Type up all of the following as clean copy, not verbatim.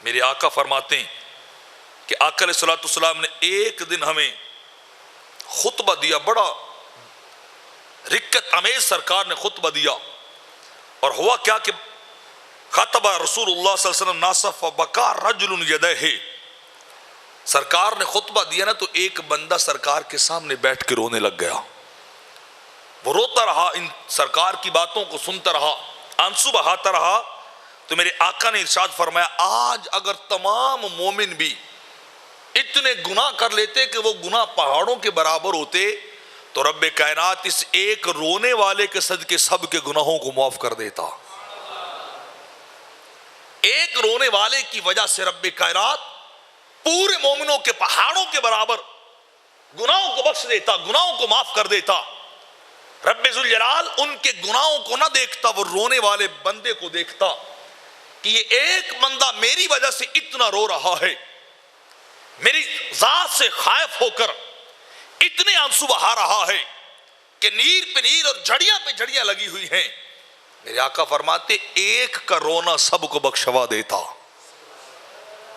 میرے آقا فرماتے ہیں کہ آقا علیہ الصلوۃ والسلام نے ایک دن ہمیں خطبہ دیا، بڑا رکت امیز سرکار نے خطبہ دیا، اور ہوا کیا کہ خطبہ رسول اللہ صلی اللہ علیہ وسلم ناصف وبکا رجل یدیہ، سرکار نے خطبہ دیا نا تو ایک بندہ سرکار کے سامنے بیٹھ کے رونے لگ گیا، وہ روتا رہا، ان سرکار کی باتوں کو سنتا رہا، آنسو بہاتا رہا۔ تو میرے آقا نے ارشاد فرمایا آج اگر تمام مومن بھی اتنے گناہ کر لیتے کہ وہ گناہ پہاڑوں کے برابر ہوتے تو رب کائنات اس ایک رونے والے کے صدقے سب کے گناہوں کو معاف کر دیتا۔ ایک رونے والے کی وجہ سے رب کائنات پورے مومنوں کے پہاڑوں کے برابر گناہوں کو بخش دیتا، گناہوں کو معاف کر دیتا۔ رب ذوالجلال ان کے گناہوں کو نہ دیکھتا، وہ رونے والے بندے کو دیکھتا کہ یہ ایک بندہ میری وجہ سے اتنا رو رہا ہے، میری ذات سے خائف ہو کر اتنے آنسو بہا رہا ہے کہ نیر پہ نیر اور جھڑیاں پہ جھڑیاں لگی ہوئی ہیں۔ میرے آقا فرماتے ایک کا رونا سب کو بخشوا دیتا،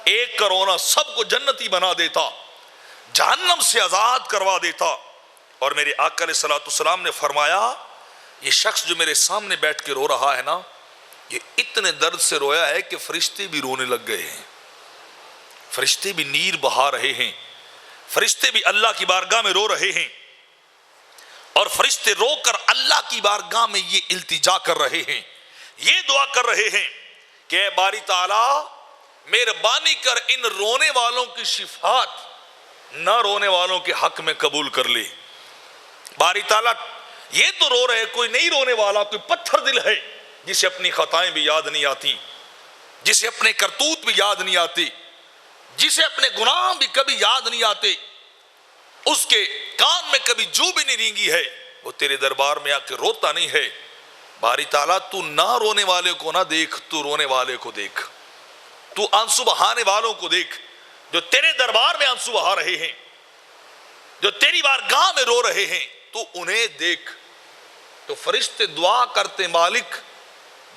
ایک کا رونا سب کو جنتی بنا دیتا، جہنم سے آزاد کروا دیتا۔ اور میرے آقا علیہ الصلوۃ والسلام نے فرمایا یہ شخص جو میرے سامنے بیٹھ کے رو رہا ہے نا، یہ اتنے درد سے رویا ہے کہ فرشتے بھی رونے لگ گئے ہیں، فرشتے بھی نیر بہا رہے ہیں، فرشتے بھی اللہ کی بارگاہ میں رو رہے ہیں، اور فرشتے رو کر اللہ کی بارگاہ میں یہ التجا کر رہے ہیں، یہ دعا کر رہے ہیں کہ اے باری تعالیٰ مہربانی کر ان رونے والوں کی شفاعت نہ رونے والوں کے حق میں قبول کر لے۔ باری تعالیٰ یہ تو رو رہے، کوئی نہیں رونے والا، کوئی پتھر دل ہے جسے اپنی خطائیں بھی یاد نہیں آتی، جسے اپنے کرتوت بھی یاد نہیں آتے، جسے اپنے گناہ بھی کبھی یاد نہیں آتے، اس کے کان میں کبھی جو بھی نہیں رینگی ہے، وہ تیرے دربار میں آ کے روتا نہیں ہے۔ باری تعالیٰ تو نہ رونے والے کو نہ دیکھ، تو رونے والے کو دیکھ، تو آنسو بہانے والوں کو دیکھ جو تیرے دربار میں آنسو بہا رہے ہیں، جو تیری بارگاہ میں رو رہے ہیں، تو انہیں دیکھ۔ تو فرشتے دعا کرتے مالک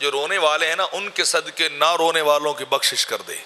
جو رونے والے ہیں نا ان کے صدقے نہ رونے والوں کی بخشش کر دے۔